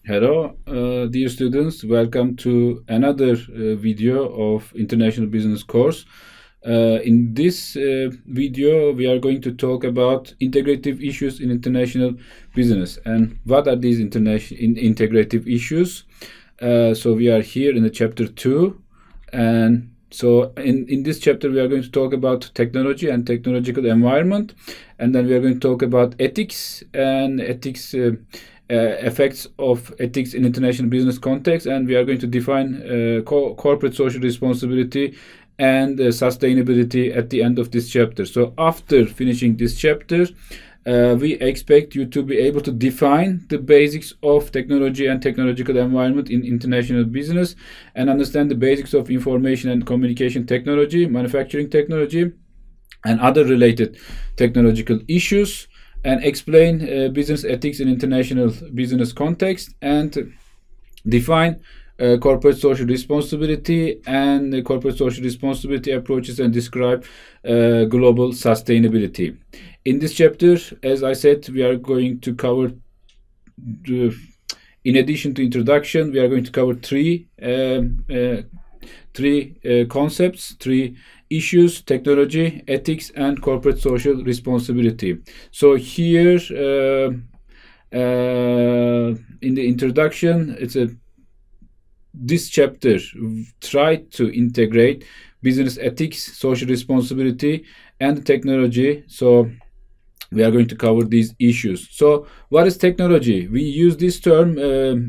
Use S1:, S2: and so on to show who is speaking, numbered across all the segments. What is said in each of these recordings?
S1: Hello, dear students. Welcome to another video of International Business course. In this video, we are going to talk about integrative issues in international business. And what are these integrative issues? So we are here in the chapter 2. And so in this chapter, we are going to talk about technology and technological environment. And then we are going to talk about ethics and ethics effects of ethics in international business context, and we are going to define corporate social responsibility and sustainability at the end of this chapter. So after finishing this chapter, we expect you to be able to define the basics of technology and technological environment in international business and understand the basics of information and communication technology, manufacturing technology, and other related technological issues, and explain business ethics in international business context, and define corporate social responsibility and corporate social responsibility approaches, and describe global sustainability. In this chapter, as I said, we are going to cover, in addition to introduction, we are going to cover three concepts, three issues: technology, ethics, and corporate social responsibility. So here in the introduction, this chapter tried to integrate business ethics, social responsibility, and technology. So we are going to cover these issues. So what is technology? We use this term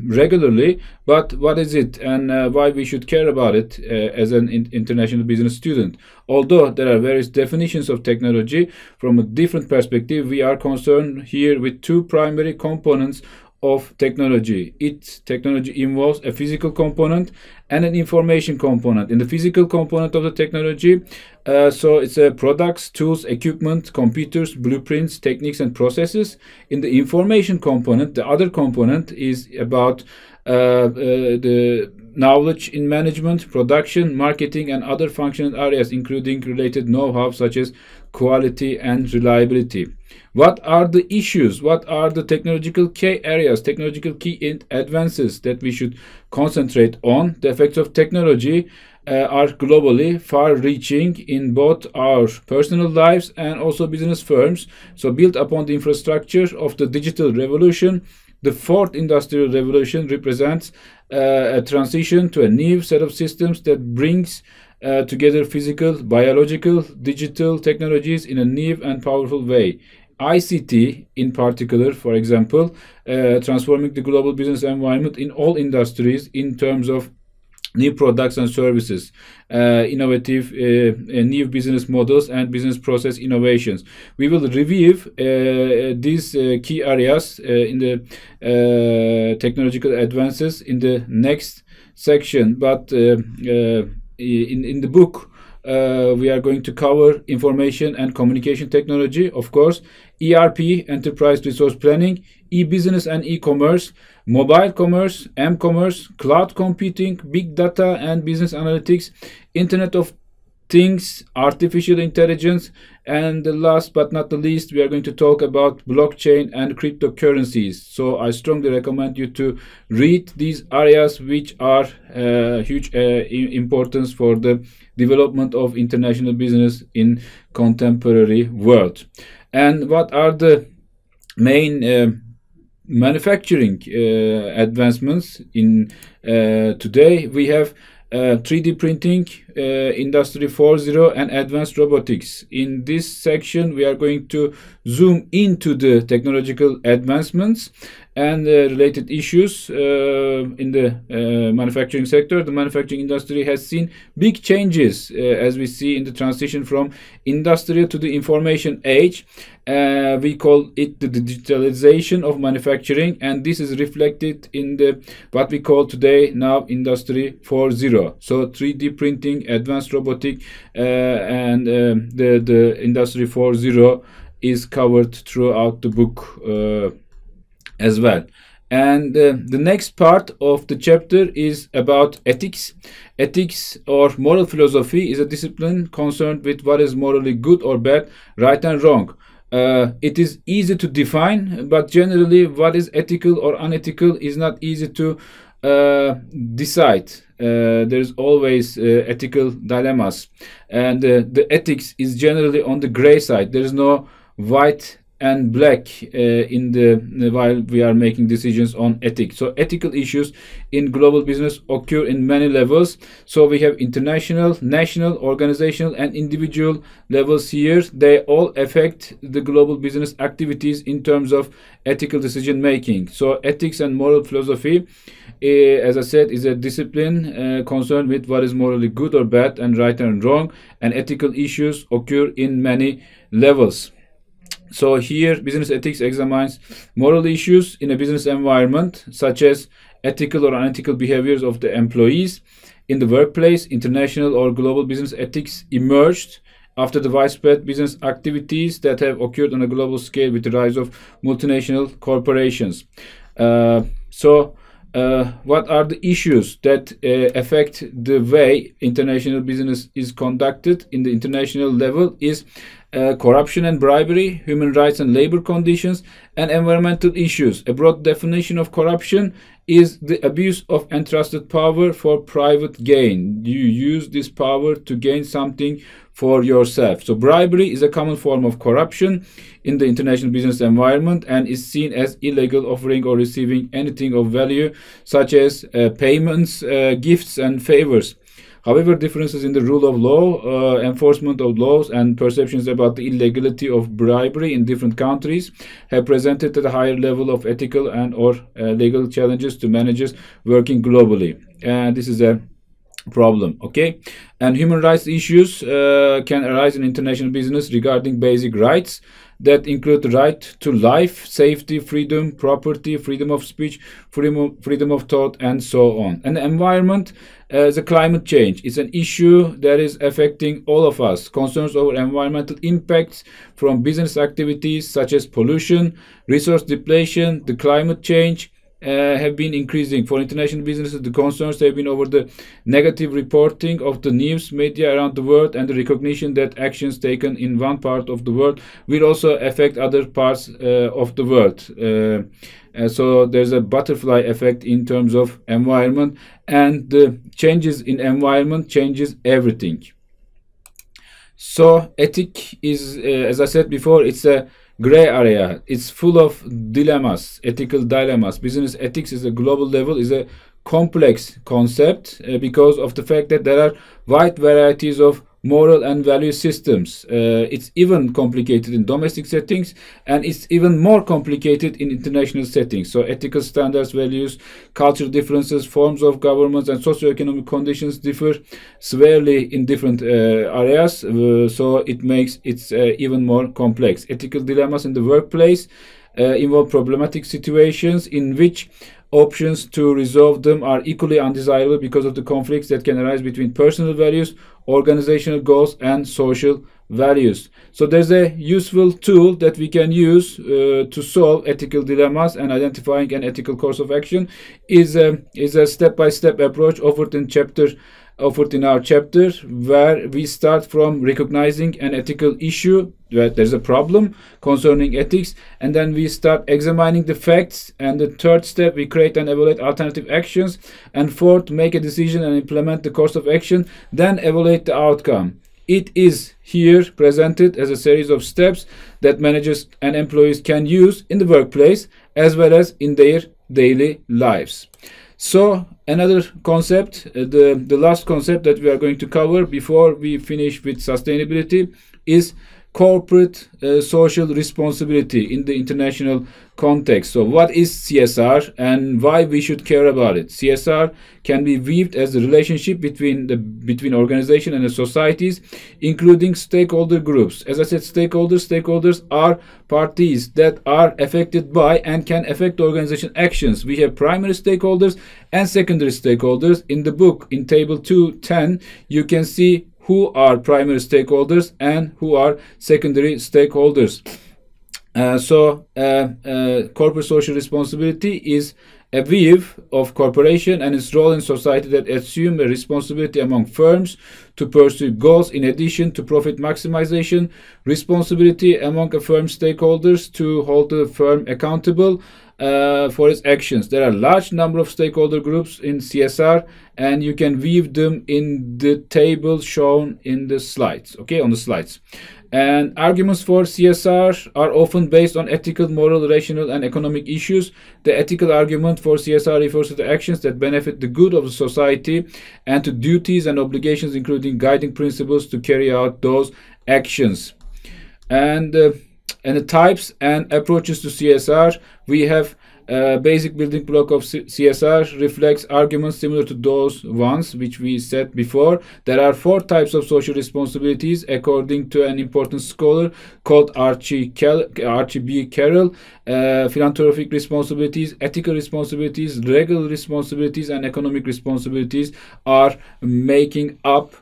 S1: regularly, but what is it, and why we should care about it as an international business student? Although there are various definitions of technology from a different perspective, we are concerned here with two primary components of technology. Technology involves a physical component and an information component. In the physical component of the technology, so it's products, tools, equipment, computers, blueprints, techniques, and processes. In the information component, the other component is about the knowledge in management, production, marketing, and other functional areas, including related know-how such as quality and reliability. What are the issues? What are the technological key areas, technological key advances that we should concentrate on? The effects of technology are globally far-reaching in both our personal lives and also business firms. So built upon the infrastructure of the digital revolution, the fourth industrial revolution represents a transition to a new set of systems that brings together physical, biological, digital technologies in a new and powerful way. ICT in particular, for example, transforming the global business environment in all industries in terms of new products and services, innovative new business models, and business process innovations. We will review these key areas in the technological advances in the next section. But in the book, we are going to cover information and communication technology, of course, ERP, enterprise resource planning, e-business and e-commerce, mobile commerce, m-commerce, cloud computing, big data and business analytics, Internet of Things, artificial intelligence, and last but not the least, we are going to talk about blockchain and cryptocurrencies. So I strongly recommend you to read these areas, which are huge importance for the development of international business in contemporary world. And what are the main manufacturing advancements in today? We have 3D printing, Industry 4.0, and advanced robotics. In this section, we are going to zoom into the technological advancements and related issues in the manufacturing sector. The manufacturing industry has seen big changes as we see in the transition from industrial to the information age. We call it the digitalization of manufacturing, and this is reflected in the what we call today now Industry 4.0. So 3D printing, advanced robotic, and the Industry 4.0 is covered throughout the book as well. And the next part of the chapter is about ethics. Ethics, or moral philosophy, is a discipline concerned with what is morally good or bad, right and wrong. It is easy to define, but generally what is ethical or unethical is not easy to decide. There's always ethical dilemmas, and the ethics is generally on the gray side. There is no white and black while we are making decisions on ethics. So ethical issues in global business occur in many levels. So we have international, national, organizational, and individual levels here. They all affect the global business activities in terms of ethical decision making. So ethics and moral philosophy, as I said, is a discipline concerned with what is morally good or bad and right and wrong, and ethical issues occur in many levels. So here, business ethics examines moral issues in a business environment, such as ethical or unethical behaviors of the employees. In the workplace, international or global business ethics emerged after the widespread business activities that have occurred on a global scale with the rise of multinational corporations. What are the issues that affect the way international business is conducted in the international level is corruption and bribery, human rights and labor conditions, and environmental issues. A broad definition of corruption is the abuse of entrusted power for private gain. You use this power to gain something for yourself. So bribery is a common form of corruption in the international business environment and is seen as illegal offering or receiving anything of value, such as payments, gifts, and favors. However, differences in the rule of law, enforcement of laws, and perceptions about the illegality of bribery in different countries have presented at a higher level of ethical and or legal challenges to managers working globally. And this is a problem. Okay, and human rights issues can arise in international business regarding basic rights that include the right to life, safety, freedom, property, freedom of speech, freedom of thought, and so on. And the environment, the climate change is an issue that is affecting all of us. Concerns over environmental impacts from business activities such as pollution, resource depletion, the climate change have been increasing. For international businesses, the concerns have been over the negative reporting of the news media around the world and the recognition that actions taken in one part of the world will also affect other parts of the world. So there's a butterfly effect in terms of environment, and the changes in environment changes everything. So ethic is, as I said before, it's a gray area. It's full of dilemmas, ethical dilemmas. Business ethics is a global level, is a complex concept because of the fact that there are wide varieties of moral and value systems. It's even complicated in domestic settings, and it's even more complicated in international settings. So ethical standards, values, cultural differences, forms of governments, and socioeconomic conditions differ severely in different areas. So it makes it even more complex. Ethical dilemmas in the workplace involve problematic situations in which options to resolve them are equally undesirable because of the conflicts that can arise between personal values, organizational goals, and social values. So there's a useful tool that we can use to solve ethical dilemmas, and identifying an ethical course of action is a step-by-step approach offered in our chapter, where we start from recognizing an ethical issue, where there's a problem concerning ethics, and then we start examining the facts, and the third step, we create and evaluate alternative actions, and fourth, make a decision and implement the course of action, then evaluate the outcome. It is here presented as a series of steps that managers and employees can use in the workplace as well as in their daily lives. So another concept, the last concept that we are going to cover before we finish with sustainability, is corporate social responsibility in the international context. So what is CSR and why we should care about it? CSR can be viewed as the relationship between organization and the societies, including stakeholder groups. As I said, stakeholders are parties that are affected by and can affect organization actions. We have primary stakeholders and secondary stakeholders. In the book, in table 210, you can see who are primary stakeholders and who are secondary stakeholders. Corporate social responsibility is a view of corporation and its role in society that assume a responsibility among firms to pursue goals in addition to profit maximization, responsibility among a firm stakeholders to hold the firm accountable for its actions. There are a large number of stakeholder groups in CSR, and you can view them in the table shown in the slides, okay, on the slides. And arguments for CSR are often based on ethical, moral, rational, and economic issues. The ethical argument for CSR refers to the actions that benefit the good of the society and to duties and obligations, including guiding principles to carry out those actions. And the types and approaches to CSR, we have basic building block of CSR reflects arguments similar to those ones which we said before. There are 4 types of social responsibilities according to an important scholar called Archie B. Carroll. Philanthropic responsibilities, ethical responsibilities, legal responsibilities, and economic responsibilities are making up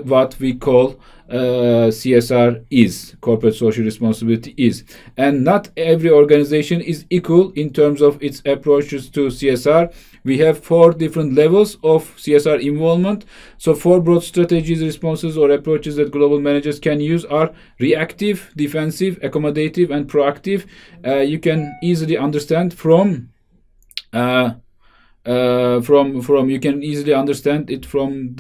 S1: what we call CSR is, corporate social responsibility is. And not every organization is equal in terms of its approaches to CSR. We have 4 different levels of CSR involvement. So 4 broad strategies, responses, or approaches that global managers can use are reactive, defensive, accommodative, and proactive. You can easily understand from you can easily understand it from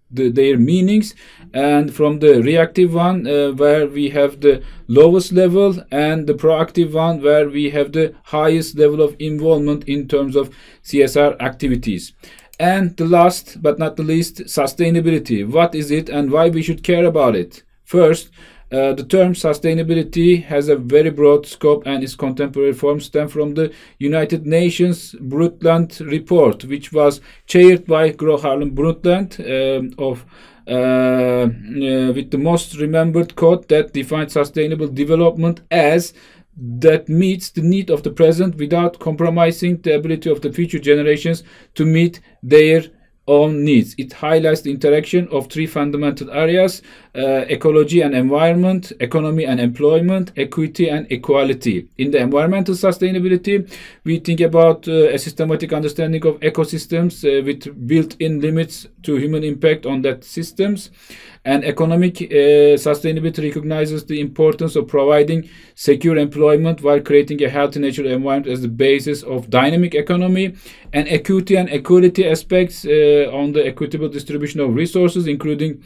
S1: their meanings, and from the reactive one where we have the lowest level, and the proactive one where we have the highest level of involvement in terms of CSR activities. And the last but not the least, sustainability. What is it and why we should care about it? First, the term sustainability has a very broad scope, and its contemporary forms stem from the United Nations Brundtland Report, which was chaired by Gro Harlem Brundtland with the most remembered quote that defined sustainable development as that meets the need of the present without compromising the ability of the future generations to meet their own needs. It highlights the interaction of 3 fundamental areas: ecology and environment, economy and employment, equity and equality. In the environmental sustainability, we think about a systematic understanding of ecosystems with built-in limits to human impact on that systems. And economic sustainability recognizes the importance of providing secure employment while creating a healthy natural environment as the basis of dynamic economy. And equity and equality aspects on the equitable distribution of resources, including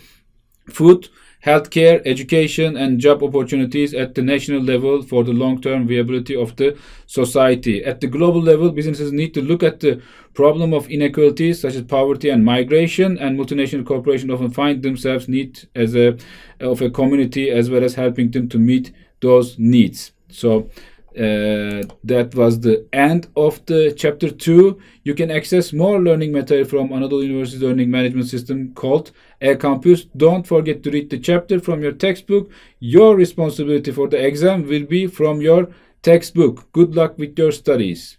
S1: food, healthcare, education, and job opportunities at the national level for the long-term viability of the society. At the global level, businesses need to look at the problem of inequalities such as poverty and migration, and multinational corporations often find themselves need of a community as well as helping them to meet those needs. So that was the end of the chapter 2. You can access more learning material from Anadolu Üniversitesi learning management system called E-Kampüs. Don't forget to read the chapter from your textbook. Your responsibility for the exam will be from your textbook. Good luck with your studies.